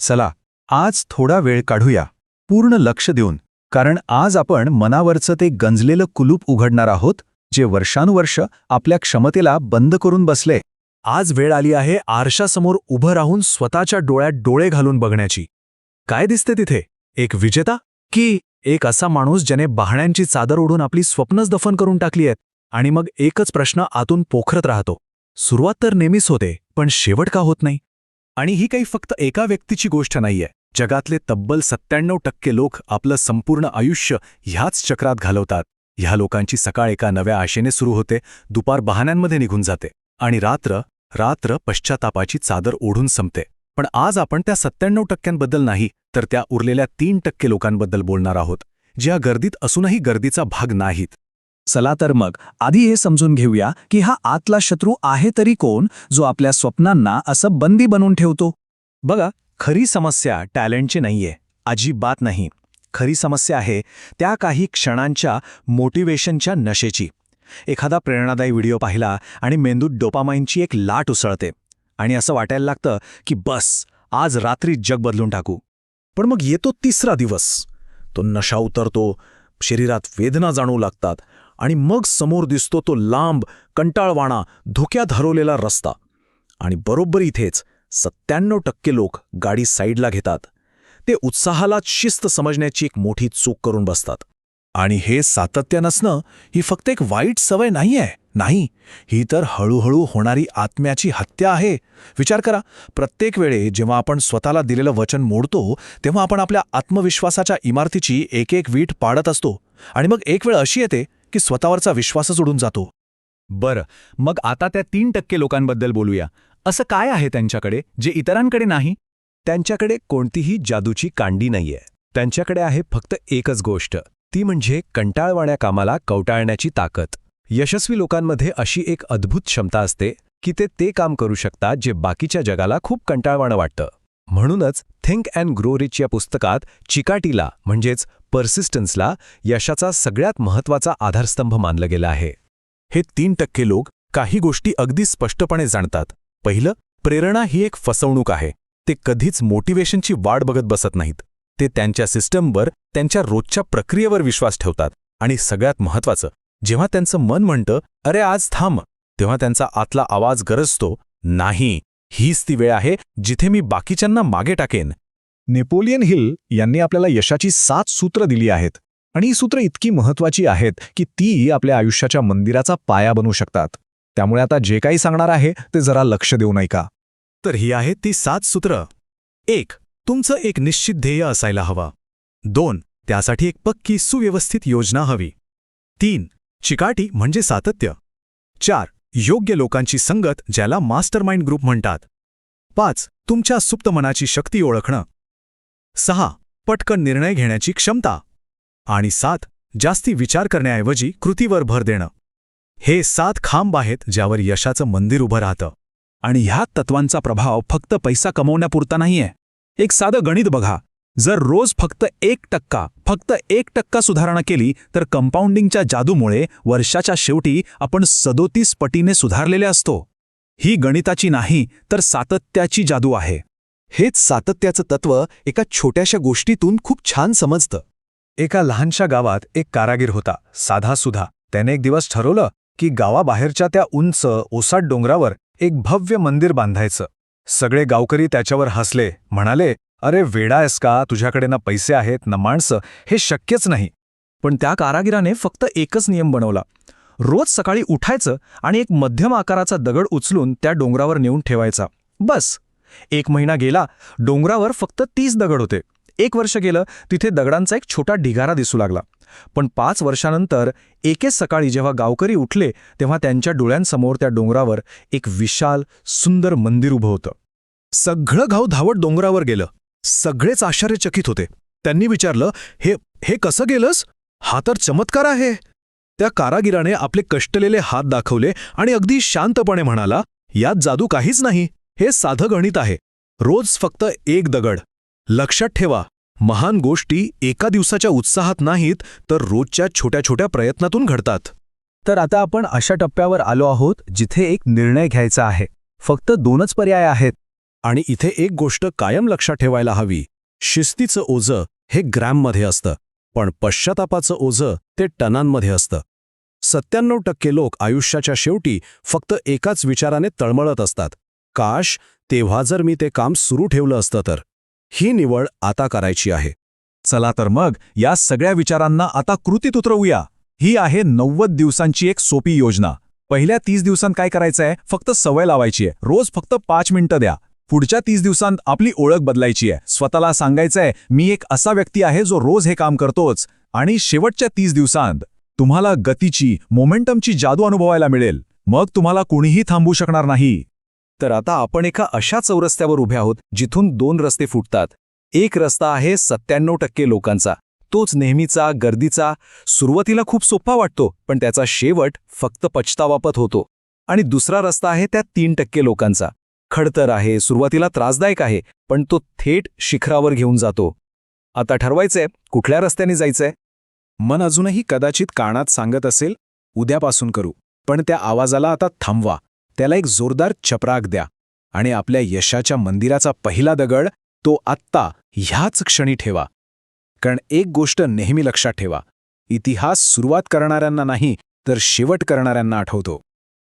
चला आज थोडा वेळ काढूया, पूर्ण लक्ष देऊन, कारण आज आपण मनावरचं ते गंजलेलं कुलूप उघडणार आहोत जे वर्षानुवर्ष आपल्या क्षमतेला बंद करून बसले. आज वेळ आली आहे आरशासमोर उभं राहून स्वतःच्या डोळ्यात डोळे घालून बघण्याची. काय दिसते तिथे? एक विजेता की एक असा माणूस ज्याने बहाण्यांची चादर ओढून आपली स्वप्नच दफन करून टाकली आहेत? आणि मग एकच प्रश्न आतून पोखरत राहतो. सुरुवात तर नेहमीच होते, पण शेवट का होत नाही? आणि ही काही फक्त एका व्यक्तीची गोष्ट नाहीये. जगातले तब्बल 97% लोक आपलं संपूर्ण आयुष्य ह्याच चक्रात घालवतात. ह्या लोकांची सकाळ एका नव्या आशेने सुरू होते, दुपार बहाण्यांमध्ये निघून जाते आणि रात्र पश्चातापाची चादर ओढून संपते. पण आज आपण त्या 97% नाही, तर त्या उरलेल्या 3% लोकांबद्दल बोलणार आहोत, ज्या गर्दीत असूनही गर्दीचा भाग नाहीत. चला तर मग आधी हे समजून घेऊया की हा आतला शत्रू आहे तरी कोण, जो आपल्या स्वप्नांना असं बंदी बनवून ठेवतो. बघा, खरी समस्या टॅलेंटची नाहीये, अजिबात नाही. खरी समस्या आहे त्या काही क्षणांच्या मोटिवेशनच्या नशेची. एखादा प्रेरणादायी व्हिडिओ पाहिला आणि मेंदूत डोपामाइनची एक लाट उसळते आणि असं वाटायला लागतं की बस आज रात्री जग बदलून टाकू. पण मग येतो तिसरा दिवस, तो नशा उतरतो, शरीरात वेदना जाणवू लागतात आणि मग समोर दिसतो तो लांब, कंटाळवाणा, धोक्यात हरवलेला रस्ता. आणि बरोबर इथेच 97% लोक गाडी साईडला घेतात. ते उत्साहालाच शिस्त समजण्याची एक मोठी चूक करून बसतात. आणि हे सातत्य नसणं ही फक्त एक वाईट सवय नाहीये. नाही, ही तर हळूहळू होणारी आत्म्याची हत्या आहे. विचार करा, प्रत्येक वेळे जेव्हा आपण स्वतःला दिलेलं वचन मोडतो, तेव्हा आपण आपल्या आत्मविश्वासाच्या इमारतीची एक एक वीट पाडत असतो. आणि मग एक वेळ अशी येते की स्वतःवरचा विश्वासच उडून जातो. बरं, मग आता त्या 3% लोकांबद्दल बोलूया. असं काय आहे त्यांच्याकडे जे इतरांकडे नाही? त्यांच्याकडे कोणतीही जादूची कांडी नाहीये. त्यांच्याकडे आहे फक्त एकच गोष्ट, ती म्हणजे कंटाळवाण्या कामाला कवटाळण्याची ताकद. यशस्वी लोकांमध्ये अशी एक अद्भुत क्षमता असते की ते काम करू शकतात जे बाकीच्या जगाला खूप कंटाळवाणं वाटतं. म्हणूनच थिंक अँड ग्रो रिच या पुस्तकात चिकाटीला म्हणजेच पर्सिस्टन्सला यशाचा सगळ्यात महत्त्वाचा आधारस्तंभ मानलं गेलं आहे. हे 3% लोक काही गोष्टी अगदी स्पष्टपणे जाणतात. पहिलं, प्रेरणा ही एक फसवणूक आहे. ते कधीच मोटिवेशनची वाट बघत बसत नाहीत. ते त्यांच्या सिस्टमवर, त्यांच्या रोजच्या प्रक्रियेवर विश्वास ठेवतात. आणि सगळ्यात महत्त्वाचं, जेव्हा त्यांचं मन म्हणतं अरे आज थांब, तेव्हा त्यांचा आतला आवाज गरजतो, नाही, हीच ती वेळ आहे जिथे मी बाकीच्यांना मागे टाकेन. नेपोलियन हिल यांनी आपल्याला यशाची 7 सूत्र दिली आहेत. आणि ही सूत्र इतकी महत्त्वाची आहेत की ती आपल्या आयुष्याच्या मंदिराचा पाया बनवू शकतात. त्यामुळे आता जे काही सांगणार आहे ते जरा लक्ष देऊ नये का. तर ही आहेत ती 7 सूत्र. 1. तुमचं एक निश्चित ध्येय असायला हवं. 2. त्यासाठी एक पक्की सुव्यवस्थित योजना हवी. 3. चिकाटी म्हणजे सातत्य. 4. योग्य लोकांची संगत, ज्याला मास्टरमाइंड ग्रुप म्हणतात. 5. तुमच्या सुप्त मनाची शक्ती ओळखणं. 6. पटकन निर्णय घेण्याची क्षमता. आणि 7. जास्ती विचार करण्याऐवजी कृतीवर भर देणं. हे 7 खांब आहेत ज्यावर यशाचं मंदिर उभं राहतं. आणि ह्या तत्वांचा प्रभाव फक्त पैसा कमवण्यापुरता नाहीये. एक साधं गणित बघा. जर रोज फक्त 1% सुधारणा केली तर कंपाऊंडिंगच्या जादूमुळे वर्षाच्या शेवटी आपण 37 पटीने सुधारलेले असतो. ही गणिताची नाही तर सातत्याची जादू आहे. हेच सातत्याचं तत्व एका छोट्याशा गोष्टीतून खूप छान समजतं. एका लहानशा गावात एक कारागीर होता, साधासुधा. त्याने एक दिवस ठरवलं की गावाबाहेरच्या त्या उंच ओसाड डोंगरावर एक भव्य मंदिर बांधायचं. सगळे गावकरी त्याच्यावर हसले, म्हणाले, अरे वेडा आहेस का, तुझ्याकडे ना पैसे आहेत ना माणसं, हे शक्यच नाही. पण त्या कारागिराने फक्त एकच नियम बनवला. रोज सकाळी उठायचं आणि एक मध्यम आकाराचा दगड उचलून त्या डोंगरावर नेऊन ठेवायचा. बस. 1 महिना गेला, डोंगरावर फक्त 30 दगड होते. 1 वर्ष गेलं, तिथे दगडांचा एक छोटा ढिगारा दिसू लागला. पण 5 वर्षानंतर एकेच सकाळी जेव्हा गावकरी उठले तेव्हा त्यांच्या डोळ्यांसमोर त्या डोंगरावर एक विशाल, सुंदर मंदिर उभं होतं. सगळं गाव धावत डोंगरावर गेलं. सगळेच आश्चर्यचकित होते. त्यांनी विचारलं, हे कसं गेलंस? हा तर चमत्कार आहे. त्या कारागिराने आपले कष्टलेले हात दाखवले आणि अगदी शांतपणे म्हणाला, यात जादू काहीच नाही, हे साधं गणित आहे. रोज फक्त 1 दगड. लक्षात ठेवा, महान गोष्टी एका दिवसाच्या उत्साहात नाहीत तर रोजच्या छोट्या छोट्या प्रयत्नातून घडतात. तर आता आपण अशा टप्प्यावर आलो आहोत जिथे एक निर्णय घ्यायचा आहे. फक्त 2च पर्याय आहेत. आणि इथे एक गोष्ट कायम लक्षात ठेवायला हवी, शिस्तीचं ओझं हे ग्रॅममध्ये असतं, पण पश्चातापाचं ओझं ते टनांमध्ये असतं. 97% लोक आयुष्याच्या शेवटी फक्त एकाच विचाराने तळमळत असतात, काश तेव्हा जर मी ते काम सुरू ठेवलं असतं तर. ही निवड आता करायची आहे. चला तर मग या सगळ्या विचारांना आता कृतीत उतरवूया. ही आहे 90 दिवसांची एक सोपी योजना. पहिल्या 30 दिवसांत काय करायचंय, फक्त सवय लावायची आहे. रोज फक्त 5 मिनिटं द्या. पुढच्या 30 दिवसांत आपली ओळख बदलायची आहे. स्वतःला सांगायचंय, मी एक असा व्यक्ती आहे जो रोज हे काम करतोच. आणि शेवटच्या 30 दिवसांत तुम्हाला गतीची, मोमेंटमची जादू अनुभवायला मिळेल. मग तुम्हाला कोणीही थांबवू शकणार नाही. तर आता आपण एका अशा चौरस्त्यावर उभे आहोत जिथून 2 रस्ते फुटतात. एक रस्ता आहे 97% लोकांचा, तोच नेहमीचा, गर्दीचा, सुरुवातीला खूप सोपा वाटतो, पण त्याचा शेवट फक्त पछतावापत होतो. आणि दुसरा रस्ता आहे त्या 3% लोकांचा. खडतर आहे, सुरुवातीला त्रासदायक आहे, पण तो थेट शिखरावर घेऊन जातो. आता ठरवायचंय कुठल्या रस्त्याने जायचंय. मन अजूनही कदाचित कानात सांगत असेल, उद्यापासून करू, पण त्या आवाजाला आता थांबवा. त्याला एक जोरदार चपराक द्या आणि आपल्या यशाच्या मंदिराचा पहिला दगड तो आत्ता ह्याच क्षणी ठेवा. कारण एक गोष्ट नेहमी लक्षात ठेवा, इतिहास सुरुवात करणाऱ्यांना नाही तर शेवट करणाऱ्यांना आठवतो.